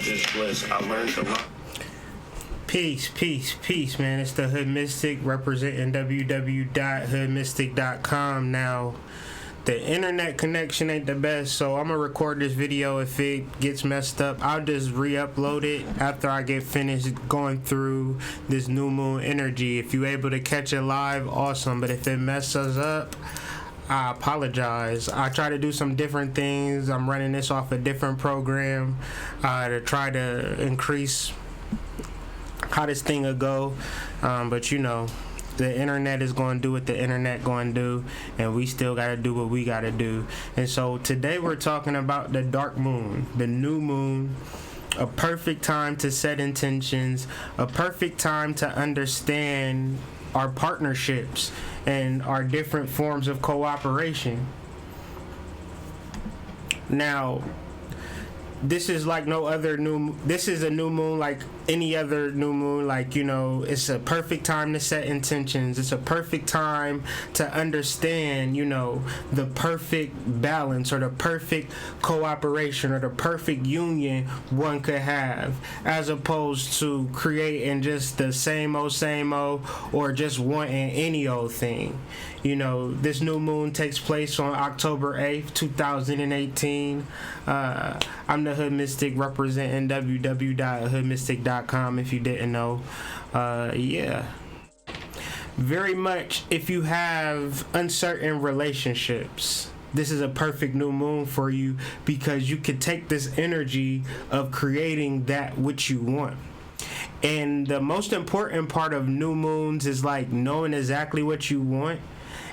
Just bliss. I learned a lot. Peace, peace, peace, man. It's the Hood Mystic representing www.hoodmystic.com. Now, the internet connection ain't the best, so I'm gonna record this video. If it gets messed up, I'll just re-upload it after I get finished going through this new moon energy. If you're able to catch it live, awesome. But if it messes up, I apologize. I try to do some different things. I'm running this off a different program to try to increase how this thing will go, but you know, the internet is going to do what the internet going to do, and we still got to do what we got to do. And so today we're talking about the dark moon, the new moon, a perfect time to set intentions, a perfect time to understand our partnerships and our different forms of cooperation. Now, this is like no other this is a new moon like any other new moon. Like, you know, it's a perfect time to set intentions. It's a perfect time to understand, you know, the perfect balance or the perfect cooperation or the perfect union one could have, as opposed to creating just the same old or just wanting any old thing. You know, this new moon takes place on October 8th, 2018. I'm the Hood Mystic representing www.hoodmystic.com if you didn't know. Yeah. Very much if you have uncertain relationships, this is a perfect new moon for you, because you can take this energy of creating that which you want. And the most important part of new moons is like knowing exactly what you want.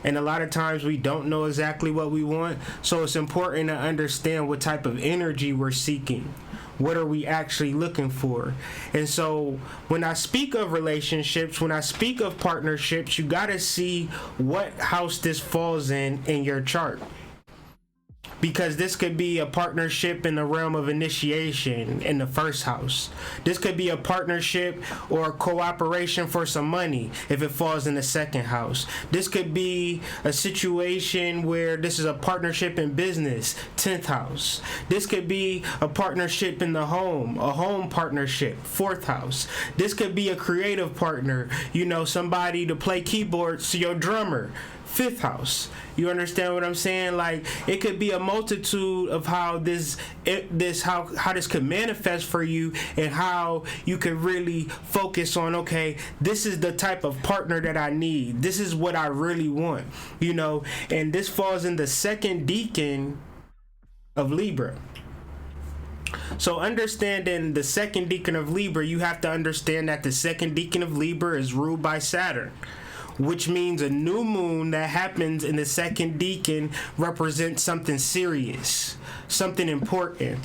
And a lot of times we don't know exactly what we want. So it's important to understand what type of energy we're seeking. What are we actually looking for? And so when I speak of relationships, when I speak of partnerships, you got to see what house this falls in your chart. Because this could be a partnership in the realm of initiation in the first house. This could be a partnership or cooperation for some money if it falls in the second house. This could be a situation where this is a partnership in business, 10th house. This could be a partnership in the home, a home partnership, 4th house. This could be a creative partner, you know, somebody to play keyboards to your drummer, 5th house. You understand what I'm saying? Like, it could be a multitude of how this could manifest for you, and how you could really focus on, okay, this is the type of partner that I need. This is what I really want, you know. And this falls in the second decan of Libra. So understanding the second decan of Libra, you have to understand that the second decan of Libra is ruled by Saturn, which means a new moon that happens in the second decan represents something serious, something important.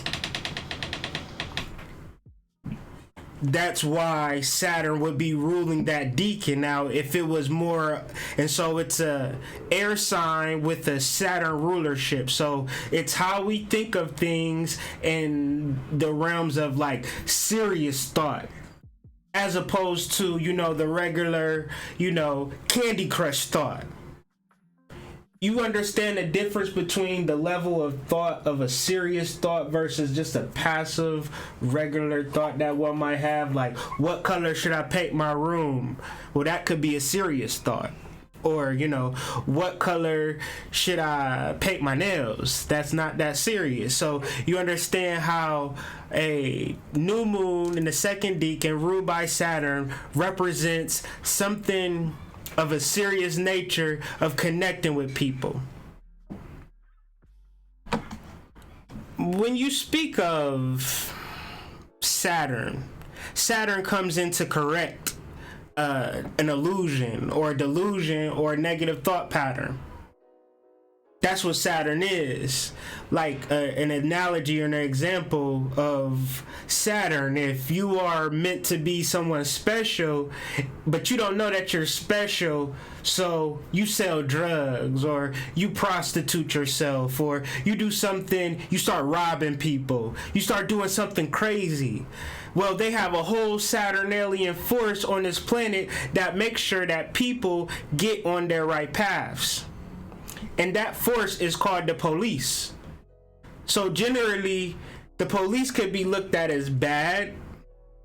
That's why Saturn would be ruling that decan. Now, if it was more, and so it's a air sign with a Saturn rulership. So it's how we think of things in the realms of like serious thought, as opposed to, you know, the regular, you know, Candy Crush thought. You understand the difference between the level of thought of a serious thought versus just a passive, regular thought that one might have. Like, what color should I paint my room? Well, that could be a serious thought. Or, you know, what color should I paint my nails? That's not that serious. So you understand how a new moon in the second decan ruled by Saturn represents something of a serious nature of connecting with people. When you speak of Saturn comes in to correct an illusion or a delusion or a negative thought pattern. That's what Saturn is. Like an analogy or an example of Saturn, if you are meant to be someone special, but you don't know that you're special, so you sell drugs, or you prostitute yourself, or you do something, you start robbing people, you start doing something crazy. Well, they have a whole Saturnalian force on this planet that makes sure that people get on their right paths. And that force is called the police. So generally, The police could be looked at as bad,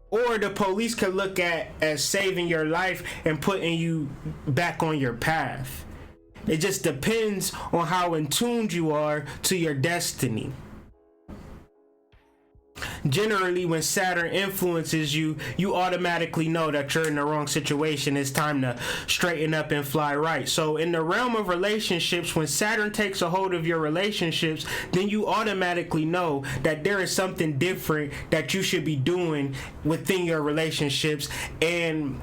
or the police could look at as saving your life and putting you back on your path. It just depends on how in tune you are to your destiny. Generally, when Saturn influences you, you automatically know that you're in the wrong situation. It's time to straighten up and fly right. So in the realm of relationships, when Saturn takes a hold of your relationships, then you automatically know that there is something different that you should be doing within your relationships. And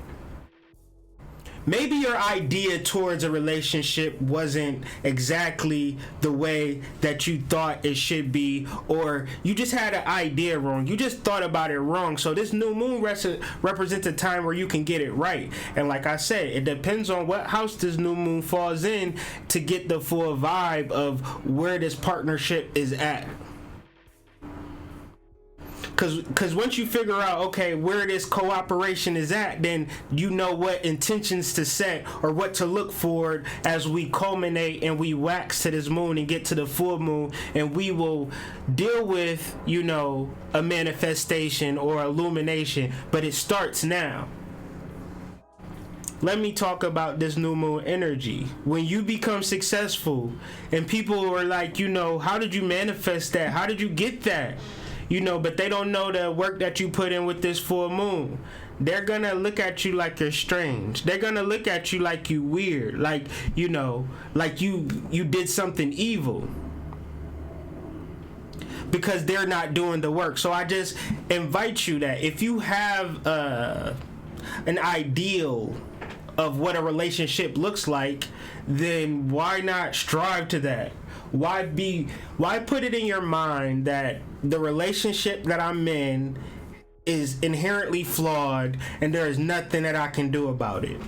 maybe your idea towards a relationship wasn't exactly the way that you thought it should be, or you just had an idea wrong. You just thought about it wrong. So this new moon represents a time where you can get it right. And like I said, it depends on what house this new moon falls in to get the full vibe of where this partnership is at. Because once you figure out, okay, where this cooperation is at, then you know what intentions to set or what to look for as we culminate and we wax to this moon and get to the full moon, and we will deal with, you know, a manifestation or illumination, but it starts now. Let me talk about this new moon energy. When you become successful and people are like, you know, how did you manifest that? How did you get that? You know, but they don't know the work that you put in with this full moon. They're gonna look at you like you're strange. They're gonna look at you like you weird, like, you know, like you did something evil, because they're not doing the work. So I just invite you that if you have an ideal of what a relationship looks like, then why not strive to that? Why put it in your mind that the relationship that I'm in is inherently flawed and there is nothing that I can do about it?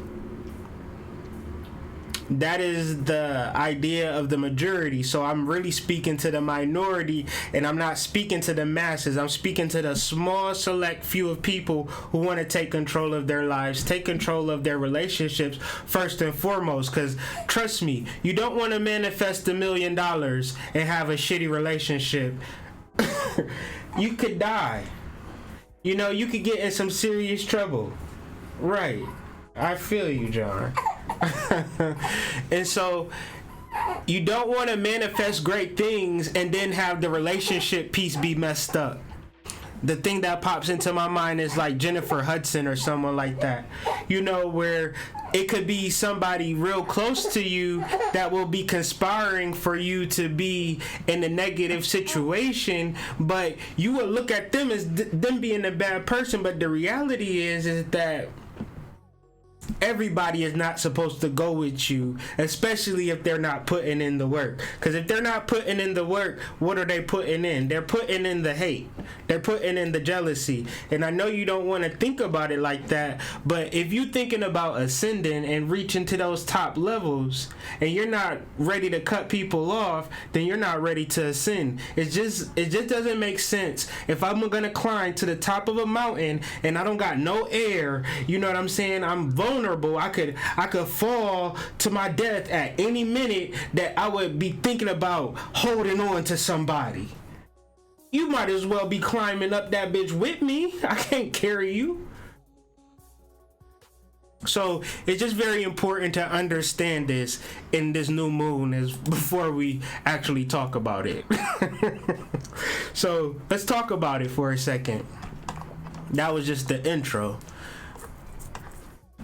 That is the idea of the majority. So I'm really speaking to the minority, and I'm not speaking to the masses. I'm speaking to the small select few of people who want to take control of their lives, take control of their relationships first and foremost. Because trust me, you don't want to manifest $1 million and have a shitty relationship. You could die. You know, you could get in some serious trouble. Right. I feel you, John. And so you don't want to manifest great things and then have the relationship piece be messed up. The thing that pops into my mind is like Jennifer Hudson or someone like that, you know, where it could be somebody real close to you that will be conspiring for you to be in a negative situation, but you will look at them as them being a bad person. But the reality is that everybody is not supposed to go with you, especially if they're not putting in the work. Because if they're not putting in the work, what are they putting in? They're putting in the hate. They're putting in the jealousy. And I know you don't want to think about it like that, but if you're thinking about ascending and reaching to those top levels and you're not ready to cut people off, then you're not ready to ascend. It just doesn't make sense. If I'm gonna climb to the top of a mountain and I don't got no air, you know what I'm saying? I'm vulnerable. I could fall to my death at any minute, that I would be thinking about holding on to somebody. You might as well be climbing up that bitch with me. I can't carry you. So it's just very important to understand this in this new moon before we actually talk about it. So let's talk about it for a second. That was just the intro.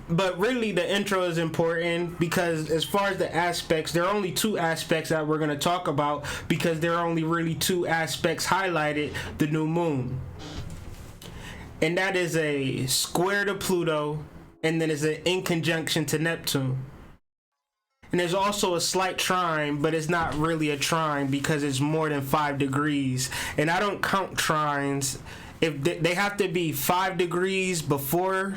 But really, the intro is important because as far as the aspects, there are only two aspects that we're going to talk about, because there are only really two aspects highlighted the new moon. And that is a square to Pluto, and then is an in conjunction to Neptune. And there's also a slight trine, but it's not really a trine because it's more than 5 degrees. And I don't count trines. If they have to be 5 degrees before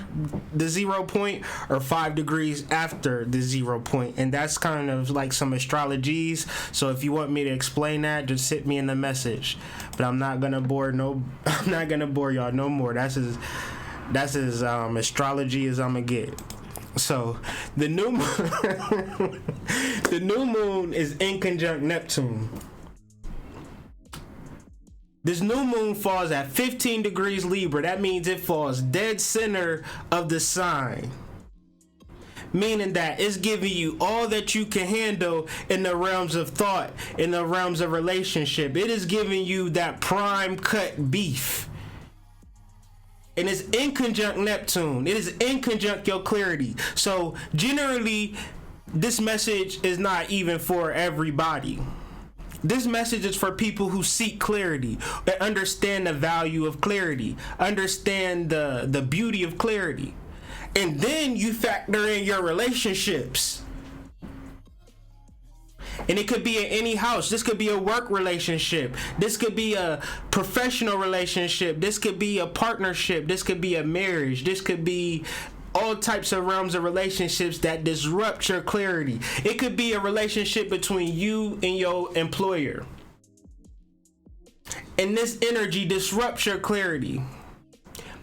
the 0 point or 5 degrees after the 0 point. And that's kind of like some astrologies. So if you want me to explain that, just hit me in the message. But I'm not gonna bore y'all no more. That's as astrology as I'm gonna get. So the new moon, the new moon is in conjunct Neptune. This new moon falls at 15 degrees Libra. That means it falls dead center of the sign. Meaning that it's giving you all that you can handle in the realms of thought, in the realms of relationship. It is giving you that prime cut beef. And it's in conjunct Neptune. It is in conjunct your clarity. So generally, this message is not even for everybody. This message is for people who seek clarity, that understand the value of clarity, understand the beauty of clarity. And then you factor in your relationships. And it could be in any house. This could be a work relationship. This could be a professional relationship. This could be a partnership. This could be a marriage. This could be all types of realms of relationships that disrupt your clarity. It could be a relationship between you and your employer. And this energy disrupts your clarity.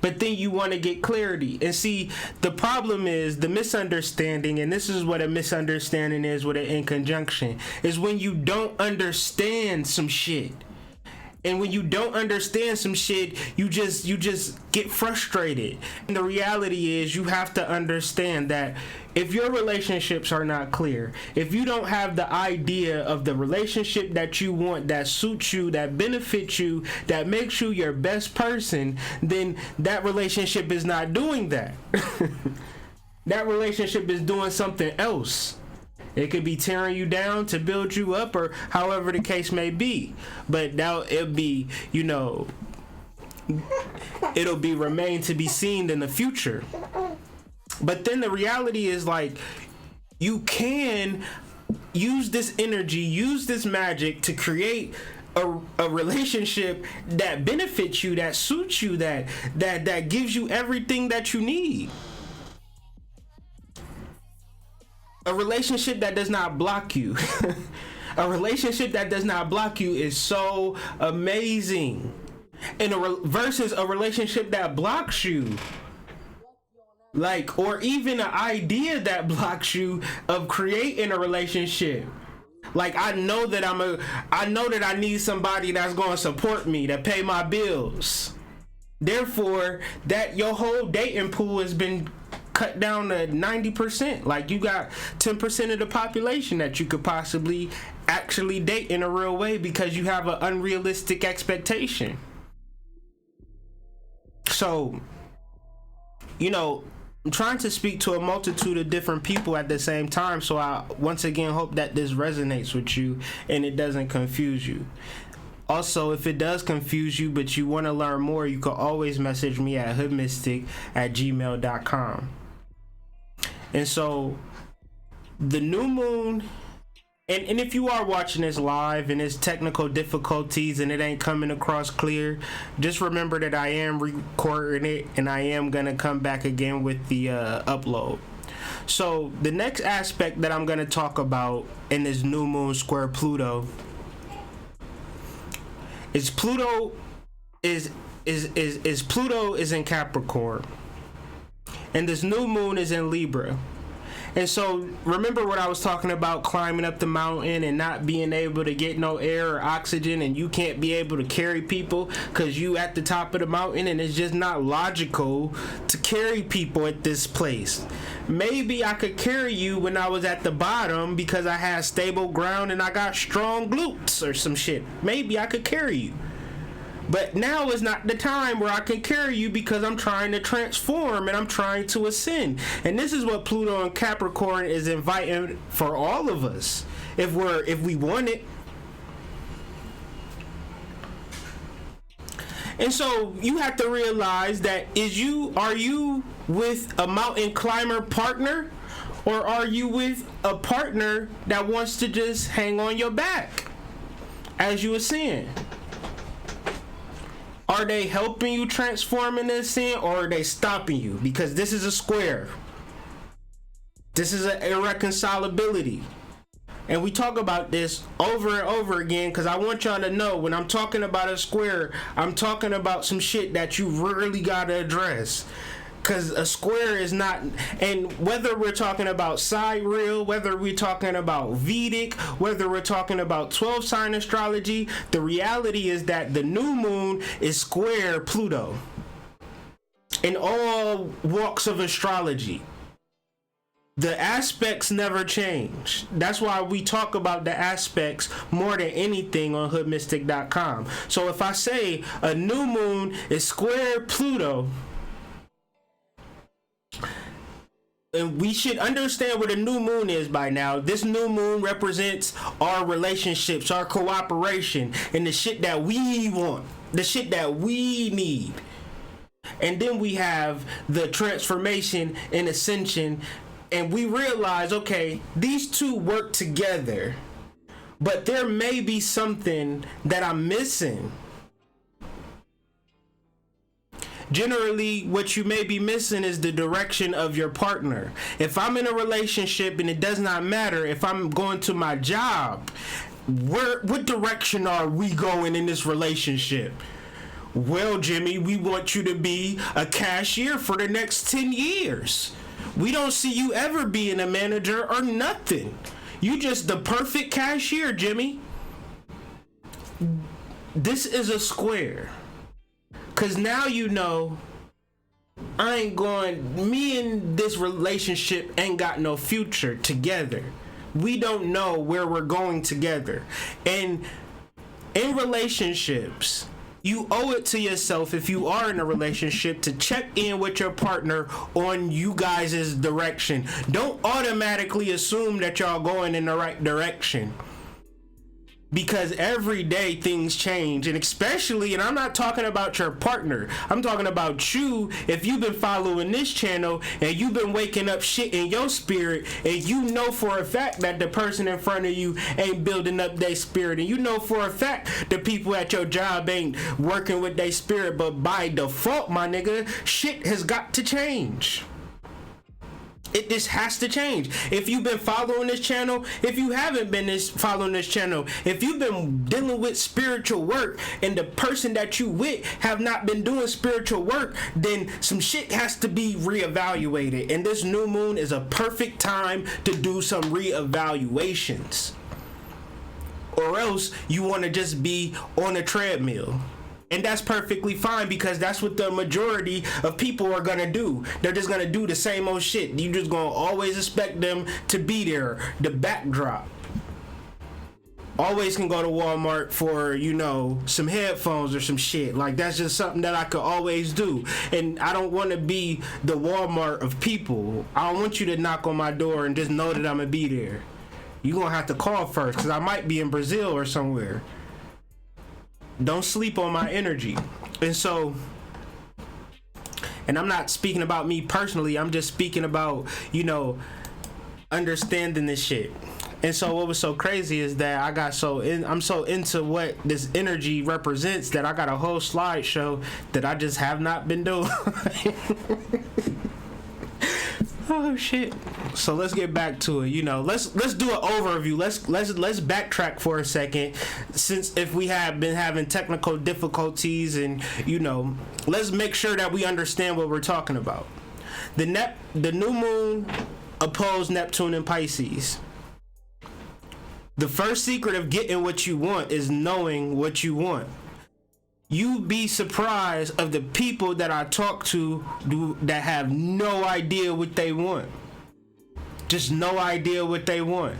But then you want to get clarity. And see, the problem is the misunderstanding, and this is what a misunderstanding is with an in conjunction, is when you don't understand some shit. And when you don't understand some shit, you just get frustrated. And the reality is you have to understand that if your relationships are not clear, if you don't have the idea of the relationship that you want, that suits you, that benefits you, that makes you your best person, then that relationship is not doing that. That relationship is doing something else. It could be tearing you down to build you up, or however the case may be. But now it'll be, it'll be remain to be seen in the future. But then the reality is, like, you can use this energy, use this magic to create a relationship that benefits you, that suits you, that gives you everything that you need. A relationship that does not block you. A relationship that does not block you is so amazing. And versus a relationship that blocks you. Like, or even an idea that blocks you of creating a relationship. Like, I know that I need somebody that's going to support me, to pay my bills. Therefore, that your whole dating pool has been cut down to 90%. Like, you got 10% of the population that you could possibly actually date in a real way because you have an unrealistic expectation. So, I'm trying to speak to a multitude of different people at the same time, so I once again hope that this resonates with you and it doesn't confuse you. Also, if it does confuse you but you want to learn more, you can always message me at hoodmystic@gmail.com. And so the new moon, and if you are watching this live and there's technical difficulties and it ain't coming across clear, just remember that I am recording it and I am going to come back again with the upload. So the next aspect that I'm going to talk about in this new moon square Pluto is Pluto is in Capricorn. And this new moon is in Libra. And so remember what I was talking about, climbing up the mountain and not being able to get no air or oxygen, and you can't be able to carry people because you at the top of the mountain and it's just not logical to carry people at this place. Maybe I could carry you when I was at the bottom because I had stable ground and I got strong glutes or some shit. Maybe I could carry you. But now is not the time where I can carry you because I'm trying to transform and I'm trying to ascend. And this is what Pluto and Capricorn is inviting for all of us, if we want it. And so you have to realize that are you with a mountain climber partner, or are you with a partner that wants to just hang on your back as you ascend? Are they helping you transform in this sin, or are they stopping you? Because this is a square. This is an irreconcilability. And we talk about this over and over again because I want y'all to know when I'm talking about a square, I'm talking about some shit that you really got to address. Because a square is not, and whether we're talking about sidereal, whether we're talking about Vedic, whether we're talking about 12 sign astrology, the reality is that the new moon is square Pluto in all walks of astrology. The aspects never change. That's why we talk about the aspects more than anything on hoodmystic.com. So if I say a new moon is square Pluto, and we should understand what a new moon is by now. This new moon represents our relationships, our cooperation, and the shit that we want, the shit that we need. And then we have the transformation and ascension, and we realize, okay, these two work together, but there may be something that I'm missing. Generally, what you may be missing is the direction of your partner. If I'm in a relationship, and it does not matter if I'm going to my job, what direction are we going in this relationship? Well, Jimmy, we want you to be a cashier for the next 10 years. We don't see you ever being a manager or nothing. You just the perfect cashier, Jimmy. This is a square. Cause now you know me and this relationship ain't got no future together. We don't know where we're going together. And in relationships, you owe it to yourself, if you are in a relationship, to check in with your partner on you guys' direction. Don't automatically assume that y'all going in the right direction, because every day things change. And especially, and I'm not talking about your partner, I'm talking about you. If you've been following this channel and you've been waking up shit in your spirit, and you know for a fact that the person in front of you ain't building up their spirit, and you know for a fact the people at your job ain't working with their spirit, but by default, my nigga, shit has got to change. It just has to change. If you've been following this channel, if you haven't been following this channel, if you've been dealing with spiritual work and the person that you with have not been doing spiritual work, then some shit has to be reevaluated. And this new moon is a perfect time to do some reevaluations. Or else you want to just be on a treadmill. And that's perfectly fine, because that's what the majority of people are gonna do. They're just gonna do the same old shit. You just gonna always expect them to be there, the backdrop. Always can go to Walmart for, some headphones or some shit. Like, that's just something that I could always do. And I don't want to be the Walmart of people. I don't want you to knock on my door and just know that I'm gonna be there. You're gonna have to call first, because I might be in Brazil or somewhere. Don't sleep on my energy. And so, and I'm not speaking about me personally, I'm just speaking about, understanding this shit. And so what was so crazy is that I'm so into what this energy represents that I got a whole slideshow that I just have not been doing. Oh shit. So let's get back to it. Let's do an overview. Let's backtrack for a second, since if we have been having technical difficulties, and let's make sure that we understand what we're talking about. The new moon opposed Neptune in Pisces. The first secret of getting what you want is knowing what you want. You'd be surprised of the people that I talk to that have no idea what they want. Just no idea what they want.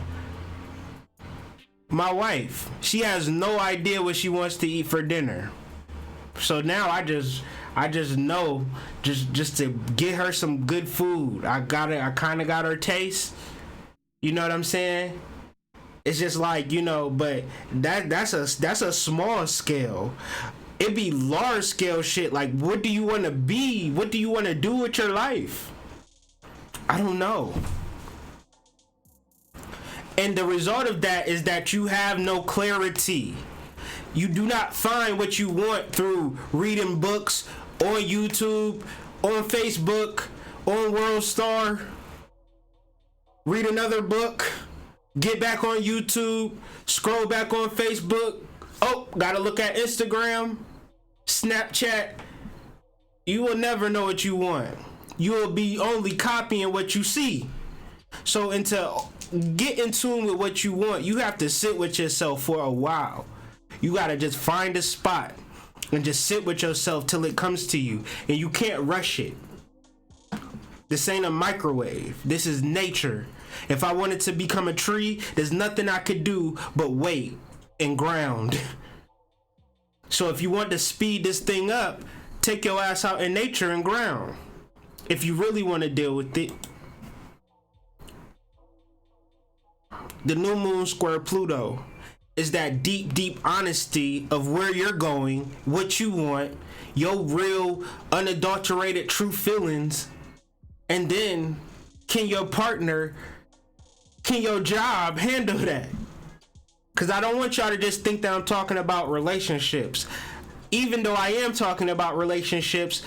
My wife, she has no idea what she wants to eat for dinner. So now I just know, just to get her some good food. I kind of got her taste. You know what I'm saying? It's just like, but that's a small scale. It'd be large scale shit. Like, what do you want to be? What do you want to do with your life? I don't know. And the result of that is that you have no clarity. You do not find what you want through reading books on YouTube, on Facebook, on World Star. Read another book, get back on YouTube, scroll back on Facebook. Oh, gotta look at Instagram, Snapchat. You will never know what you want. you'll be only copying what you see. So, and to get in tune with what you want, you have to sit with yourself for a while. You gotta just find a spot and just sit with yourself till it comes to you, and you can't rush it. This ain't a microwave. This is nature. If I wanted to become a tree, there's nothing I could do but wait and ground. So if you want to speed this thing up, take your ass out in nature and ground. If you really want to deal with it. The new moon square Pluto is that deep, deep honesty of where you're going, what you want, your real, unadulterated, true feelings. And then, can your partner, can your job handle that? Because I don't want y'all to just think that I'm talking about relationships. Even though I am talking about relationships,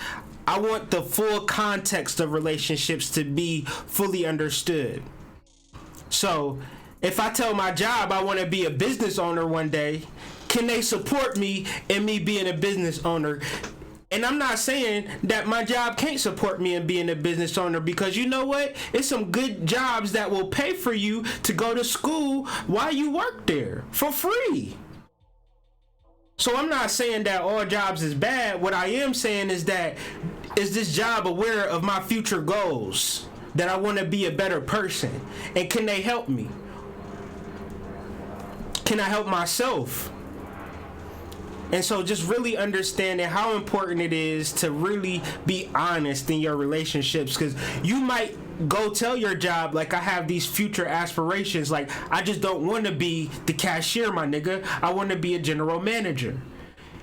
I want the full context of relationships to be fully understood. So, if I tell my job I want to be a business owner one day, can they support me in me being a business owner? And I'm not saying that my job can't support me in being a business owner, because you know what? It's some good jobs that will pay for you to go to school while you work there for free. So I'm not saying that all jobs is bad. What I am saying is that, is this job aware of my future goals? That I want to be a better person? And can they help me? Can I help myself? And so just really understanding how important it is to really be honest in your relationships, because you might go tell your job, like, I have these future aspirations, like, I just don't want to be the cashier, my nigga. I want to be a general manager.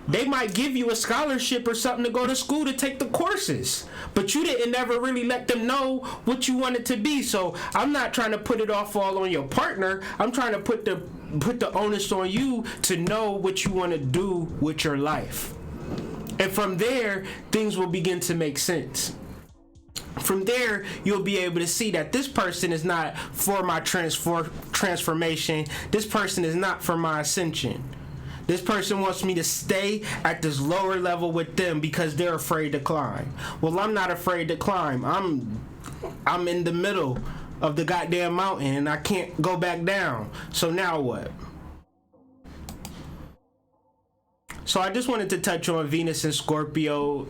They might give you a scholarship or something to go to school to take the courses, but you didn't ever really let them know what you wanted to be. So I'm not trying to put it off all on your partner. I'm trying to put the onus on you to know what you want to do with your life. And from there, things will begin to make sense. From there, you'll be able to see that this person is not for my transformation. This person is not for my ascension. This person wants me to stay at this lower level with them because they're afraid to climb. Well, I'm not afraid to climb. I'm in the middle of the goddamn mountain and I can't go back down. So now what? So I just wanted to touch on Venus and Scorpio,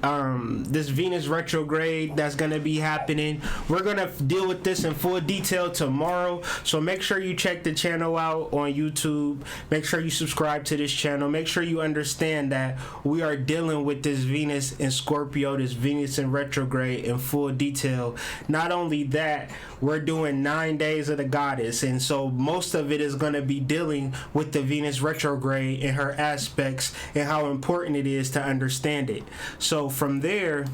this Venus retrograde that's going to be happening. We're going to deal with this in full detail tomorrow. So make sure you check the channel out on YouTube. Make sure you subscribe to this channel. Make sure you understand that we are dealing with this Venus and Scorpio, this Venus in retrograde in full detail. Not only that, we're doing 9 days of the goddess. And so most of it is going to be dealing with the Venus retrograde and her aspects and how important it is to understand it. So from there,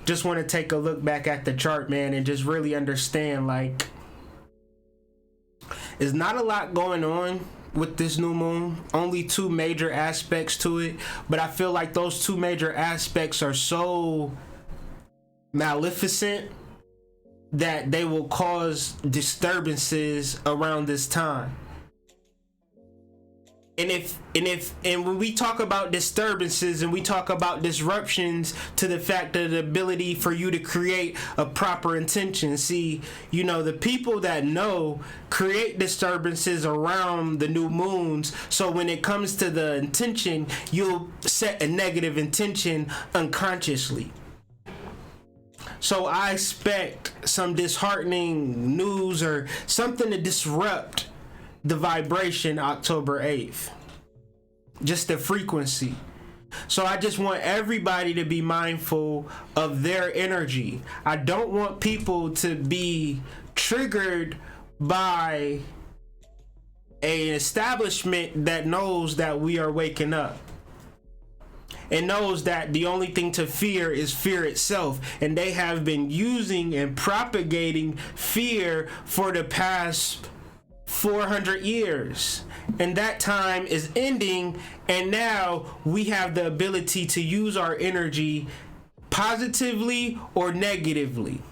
just want to take a look back at the chart, man, and just really understand, like, there's not a lot going on with this new moon. Only two major aspects to it, but I feel like those two major aspects are so maleficent that they will cause disturbances around this time. And when we talk about disturbances and we talk about disruptions to the fact of the ability for you to create a proper intention, see, you know, the people that know create disturbances around the new moons. So when it comes to the intention, you'll set a negative intention unconsciously. So I expect some disheartening news or something to disrupt the vibration October 8th, just the frequency. So I just want everybody to be mindful of their energy. I don't want people to be triggered by an establishment that knows that we are waking up and knows that the only thing to fear is fear itself, and they have been using and propagating fear for the past 400 years, and that time is ending, and now we have the ability to use our energy positively or negatively.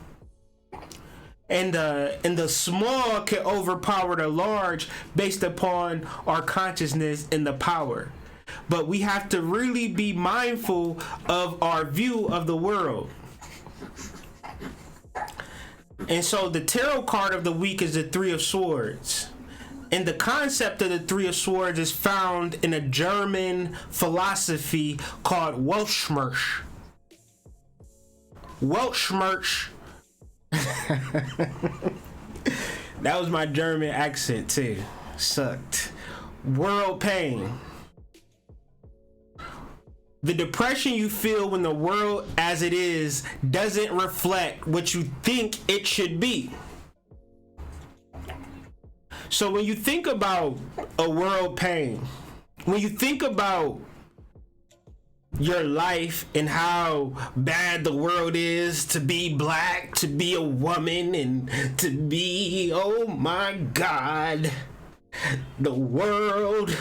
And the small can overpower the large based upon our consciousness and the power. But we have to really be mindful of our view of the world. And so the tarot card of the week is the Three of Swords. And the concept of the Three of Swords is found in a German philosophy called Weltschmerz. Weltschmerz. That was my German accent too. Sucked. World pain. The depression you feel when the world as it is doesn't reflect what you think it should be. So when you think about a world pain, when you think about your life and how bad the world is to be black, to be a woman, and to be, oh my God, the world.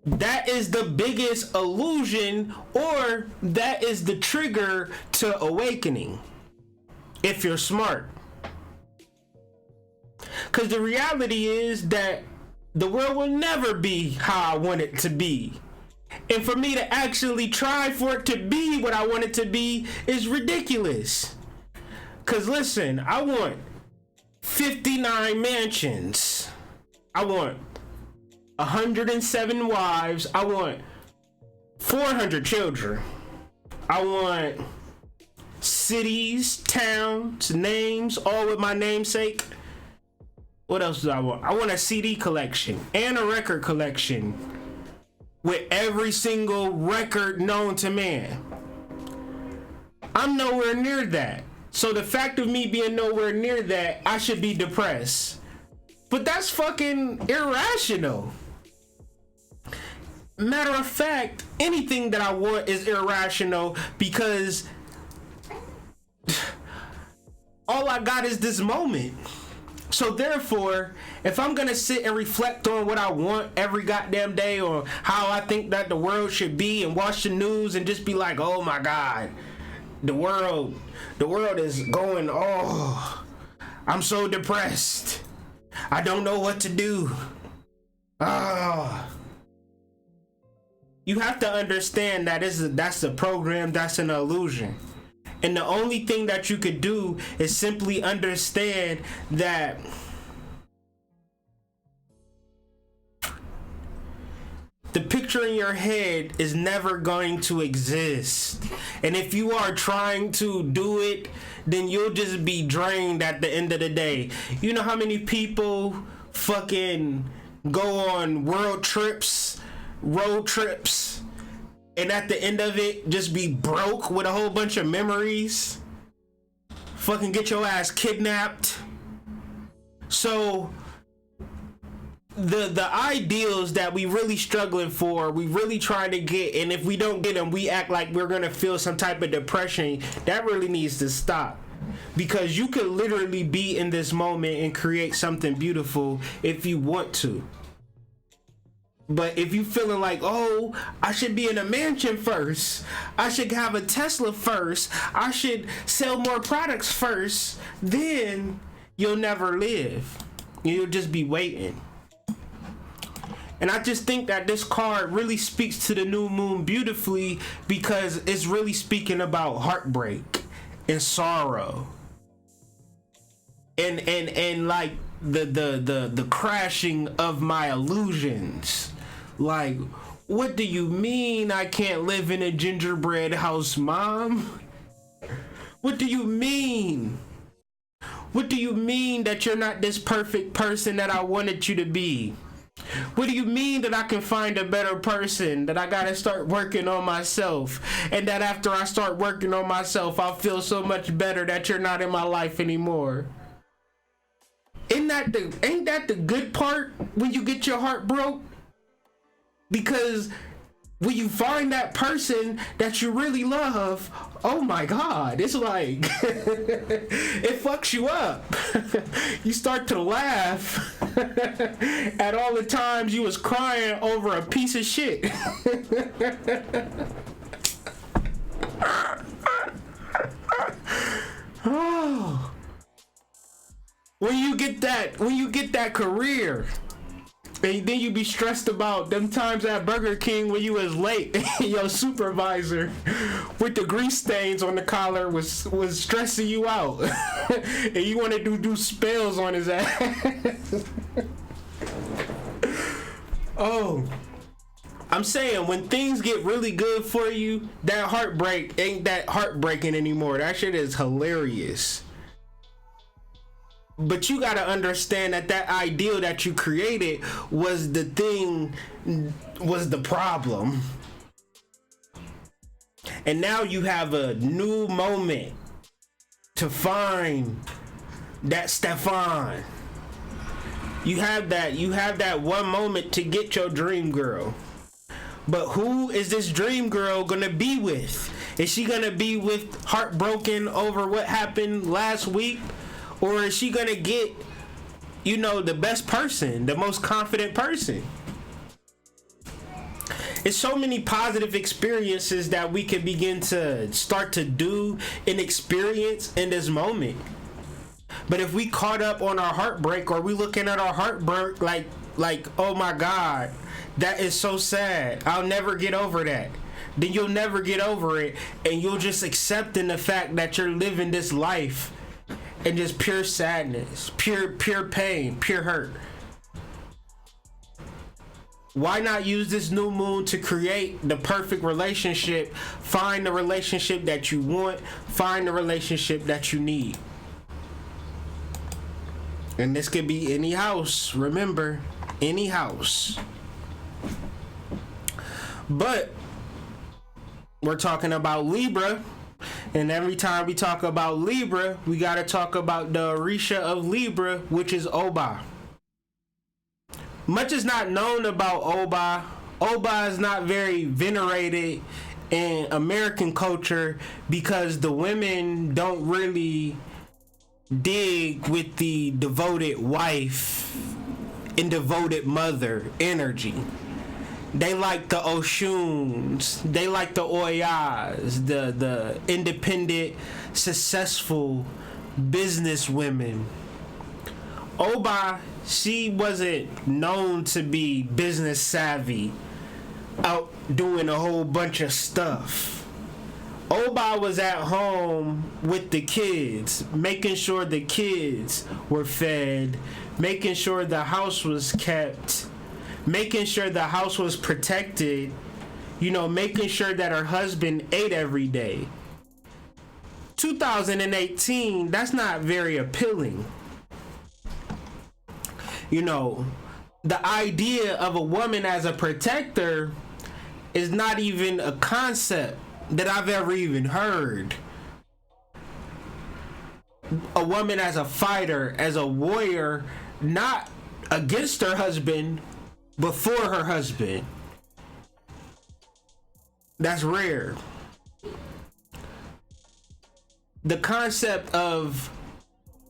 That is the biggest illusion, or that is the trigger to awakening, if you're smart. Because the reality is that the world will never be how I want it to be. And for me to actually try for it to be what I want it to be is ridiculous. Because listen, I want 59 mansions. I want 107 wives. I want 400 children. I want cities, towns, names, all with my namesake. What else do I want? I want a CD collection and a record collection with every single record known to man. I'm nowhere near that. So the fact of me being nowhere near that, I should be depressed. But that's fucking irrational. Matter of fact, anything that I want is irrational because all I got is this moment. So therefore, if I'm gonna sit and reflect on what I want every goddamn day or how I think that the world should be and watch the news and just be like, oh my God, the world is going, oh, I'm so depressed. I don't know what to do. You have to understand that that's a program, that's an illusion. And the only thing that you could do is simply understand that the picture in your head is never going to exist. And if you are trying to do it, then you'll just be drained at the end of the day. You know how many people fucking go on world trips, road trips, and at the end of it just be broke with a whole bunch of memories? Fucking get your ass kidnapped. So the ideals that we really struggling for, we really trying to get, and if we don't get them, we act like we're gonna feel some type of depression. That really needs to stop, because you could literally be in this moment and create something beautiful if you want to. But if you feeling like, oh, I should be in a mansion first, I should have a Tesla first, I should sell more products first, then you'll never live. You'll just be waiting. And I just think that this card really speaks to the new moon beautifully, because it's really speaking about heartbreak and sorrow. And like the crashing of my illusions. Like, what do you mean I can't live in a gingerbread house, Mom? What do you mean? What do you mean that you're not this perfect person that I wanted you to be? What do you mean that I can find a better person, that I gotta start working on myself, and that after I start working on myself, I'll feel so much better that you're not in my life anymore? Ain't that the good part when you get your heart broke? Because when you find that person that you really love, oh my God, it's like it fucks you up. You start to laugh at all the times you was crying over a piece of shit. Oh. When you get that career And then you be stressed about them times at Burger King when you was late. Your supervisor with the grease stains on the collar was stressing you out. And you wanted to do spells on his ass. Oh, I'm saying when things get really good for you, that heartbreak ain't that heartbreaking anymore. That shit is hilarious. But you gotta understand that ideal that you created was the thing, was the problem. And now you have a new moment to find that Stefan. You have that one moment to get your dream girl. But who is this dream girl gonna be with? Is she gonna be with heartbroken over what happened last week? Or is she gonna get, the best person, the most confident person? It's so many positive experiences that we can begin to start to do and experience in this moment. But if we caught up on our heartbreak, or we looking at our heartbreak like, oh my God, that is so sad, I'll never get over that. Then you'll never get over it, and you'll just accepting the fact that you're living this life and just pure sadness, pure pain, pure hurt. Why not use this new moon to create the perfect relationship? Find the relationship that you want, find the relationship that you need. And this could be any house, remember, any house. But we're talking about Libra. And every time we talk about Libra, we got to talk about the Orisha of Libra, which is Oba. Much is not known about Oba. Oba is not very venerated in American culture because the women don't really dig with the devoted wife and devoted mother energy. They like the Oshuns, they like the Oyas, the independent, successful business women. Oba, she wasn't known to be business savvy, out doing a whole bunch of stuff. Oba was at home with the kids, making sure the kids were fed, making sure the house was kept, making sure the house was protected, making sure that her husband ate every day. 2018, that's not very appealing. The idea of a woman as a protector is not even a concept that I've ever even heard. A woman as a fighter, as a warrior, not against her husband, but for her husband. That's rare. The concept of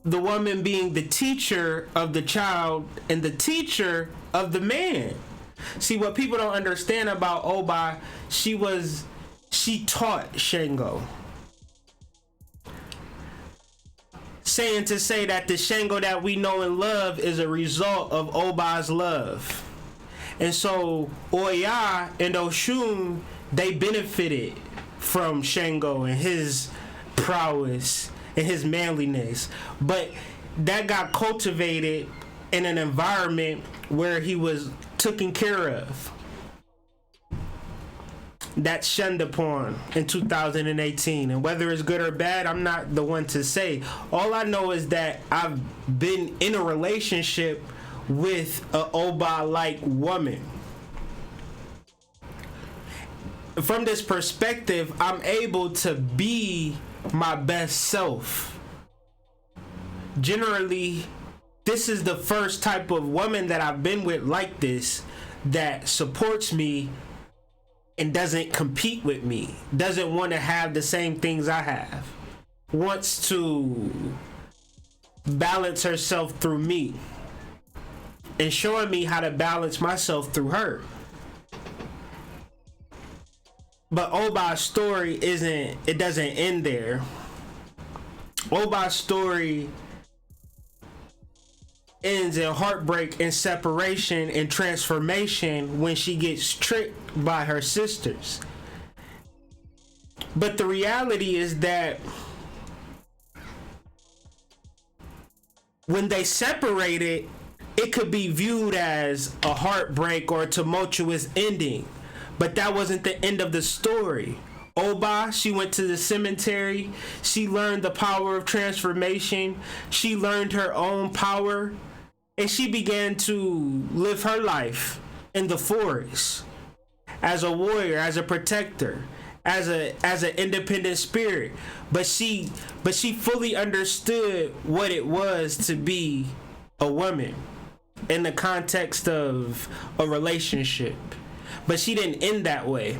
the woman being the teacher of the child and the teacher of the man. See, what people don't understand about Oba, she taught Shango. Saying to say that the Shango that we know and love is a result of Oba's love. And so Oya and Oshun, they benefited from Shango and his prowess and his manliness. But that got cultivated in an environment where he was taken care of. That's shunned upon in 2018. And whether it's good or bad, I'm not the one to say. All I know is that I've been in a relationship with a Oba-like woman. From this perspective, I'm able to be my best self. Generally, this is the first type of woman that I've been with like this, that supports me and doesn't compete with me, doesn't want to have the same things I have, wants to balance herself through me and showing me how to balance myself through her. But Oba's story doesn't end there. Oba's story ends in heartbreak and separation and transformation when she gets tricked by her sisters. But the reality is that when they separated, it could be viewed as a heartbreak or a tumultuous ending, but that wasn't the end of the story. Oba, she went to the cemetery. She learned the power of transformation. She learned her own power, and she began to live her life in the forest as a warrior, as a protector, as an independent spirit. But she fully understood what it was to be a woman in the context of a relationship. But she didn't end that way.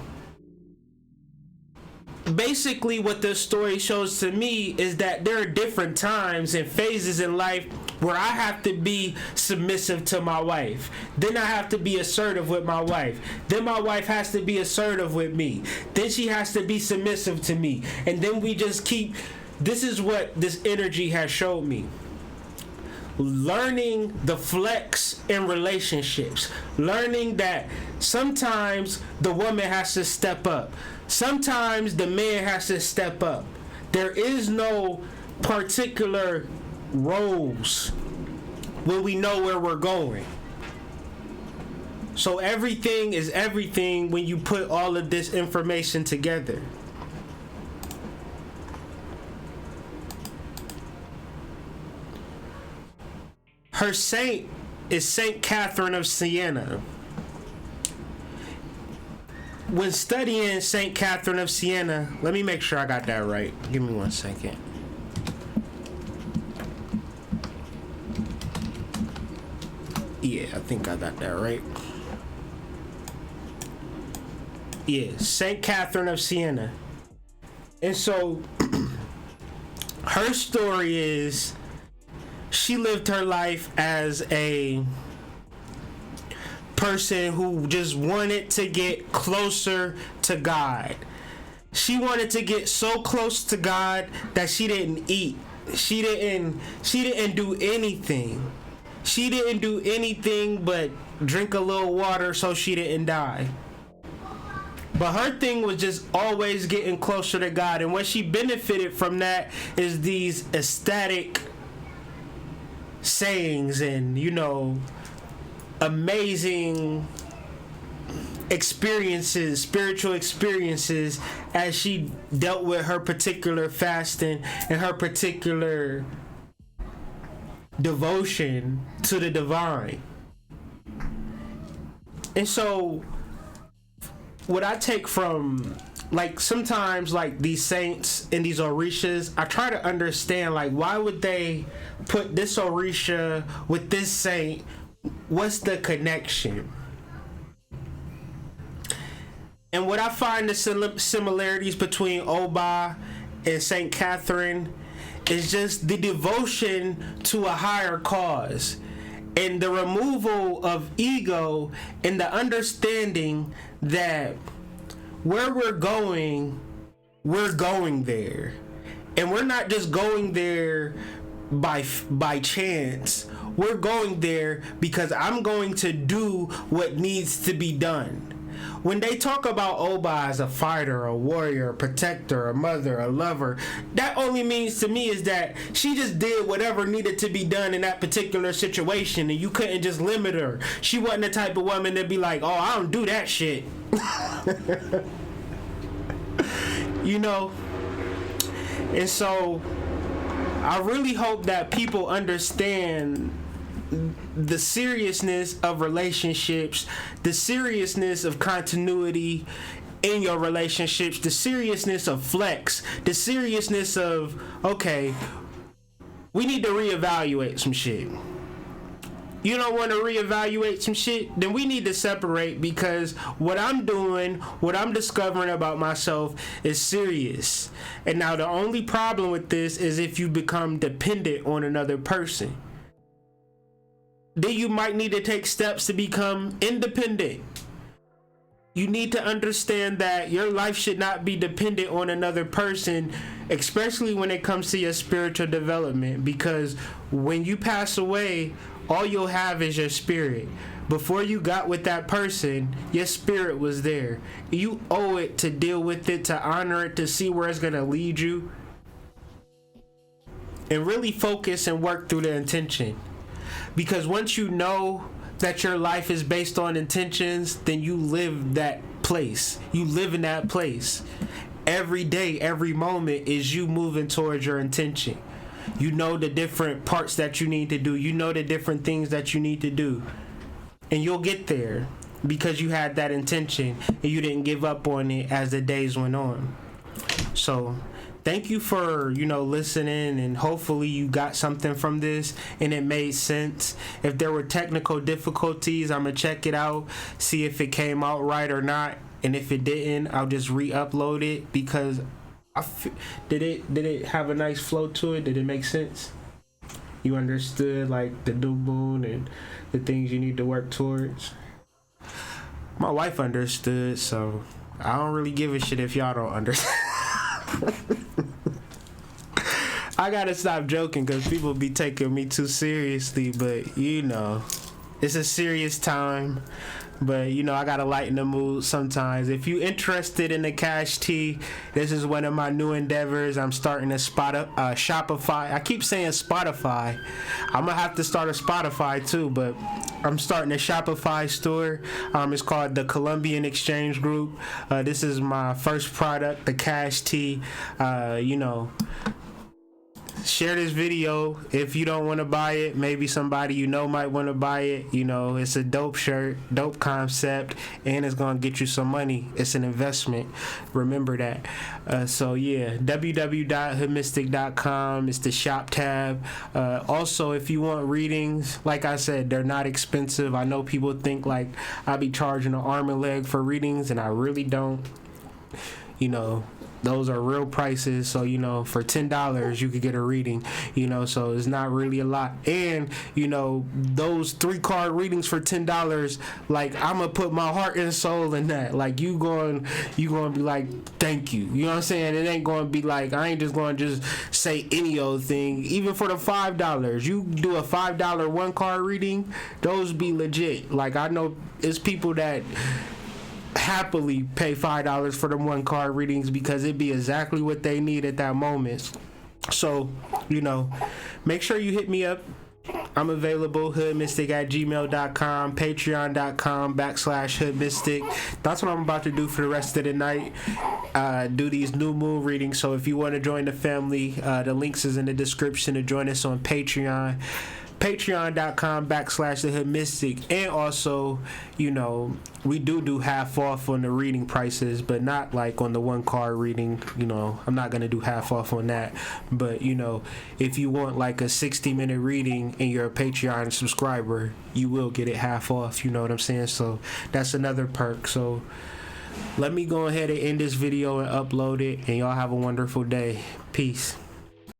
Basically, what this story shows to me is that there are different times and phases in life where I have to be submissive to my wife. Then I have to be assertive with my wife. Then my wife has to be assertive with me. Then she has to be submissive to me. And then we just keep... This is what this energy has showed me. Learning the flex in relationships. Learning that sometimes the woman has to step up. Sometimes the man has to step up. There is no particular roles when we know where we're going. So everything is everything when you put all of this information together. Her saint is Saint Catherine of Siena. When studying Saint Catherine of Siena, let me make sure I got that right. Give me 1 second. Yeah, I think I got that right. Yeah, Saint Catherine of Siena. And so, her story is, she lived her life as a person who just wanted to get closer to God. She wanted to get so close to God that she didn't eat. She didn't do anything. She didn't do anything but drink a little water so she didn't die. But her thing was just always getting closer to God. And what she benefited from that is these ecstatic sayings and, amazing experiences, spiritual experiences, as she dealt with her particular fasting and her particular devotion to the divine. And so what I take from, sometimes these saints and these orishas, I try to understand why would they put this orisha with this saint? What's the connection? And what I find the similarities between Oba and Saint Catherine is just the devotion to a higher cause and the removal of ego and the understanding that where we're going there. And we're not just going there by chance. We're going there because I'm going to do what needs to be done. When they talk about Oba as a fighter, a warrior, a protector, a mother, a lover, that only means to me is that she just did whatever needed to be done in that particular situation, and you couldn't just limit her. She wasn't the type of woman to be like, oh, I don't do that shit. And so I really hope that people understand the seriousness of relationships, the seriousness of continuity in your relationships, the seriousness of flex, the seriousness of, okay, we need to reevaluate some shit. You don't want to reevaluate some shit? Then we need to separate, because what I'm doing, what I'm discovering about myself is serious. And now the only problem with this is if you become dependent on another person. Then you might need to take steps to become independent. You need to understand that your life should not be dependent on another person, especially when it comes to your spiritual development, because when you pass away, all you'll have is your spirit. Before you got with that person, your spirit was there. You owe it to deal with it, to honor it, to see where it's gonna lead you, and really focus and work through the intention. Because once you know that your life is based on intentions, then you live that place. You live in that place. Every day, every moment is you moving towards your intention. You know the different parts that you need to do. You know the different things that you need to do. And you'll get there because you had that intention and you didn't give up on it as the days went on. So thank you for, listening, and hopefully you got something from this and it made sense. If there were technical difficulties, I'm going to check it out, see if it came out right or not. And if it didn't, I'll just re-upload it because did it have a nice flow to it? Did it make sense? You understood like the new moon and the things you need to work towards? My wife understood, so I don't really give a shit if y'all don't understand. I gotta stop joking because people be taking me too seriously, but it's a serious time. But I gotta lighten the mood sometimes. If you interested in the cash tea, this is one of my new endeavors. I'm starting a Shopify. I keep saying Spotify. I'm gonna have to start a Spotify too, but I'm starting a Shopify store. It's called the Colombian Exchange Group. This is my first product, the cash tea. Share this video if you don't want to buy it. Maybe somebody might want to buy it. It's a dope shirt, dope concept, and it's gonna get you some money. It's an investment. Remember that. www.hoodmystic.com. It's the shop tab. Also, if you want readings, like I said, they're not expensive. I know people think like I be charging an arm and leg for readings, and I really don't. Those are real prices. So, for $10 you could get a reading, so it's not really a lot. And, those 3-card readings for $10, like I'm gonna put my heart and soul in that. Like you going to be like, thank you. You know what I'm saying? It ain't going to be like, I ain't just going to just say any old thing. Even for the $5, you do a $5 1-card reading, those be legit. Like I know it's people that happily pay $5 for them 1-card readings because it be exactly what they need at that moment. So, make sure you hit me up. I'm available, hoodmystic@gmail.com, patreon.com/hoodmystic. That's what I'm about to do for the rest of the night. Do these new moon readings. So if you want to join the family, the links is in the description to join us on Patreon. Patreon.com/thehoodmystic. And also, we do half off on the reading prices, but not like on the 1-card reading. I'm not gonna do half off on that. But if you want like a 60-minute reading and you're a Patreon subscriber, you will get it half off. You know what I'm saying? So that's another perk. So let me go ahead and end this video and upload it, and y'all have a wonderful day. Peace.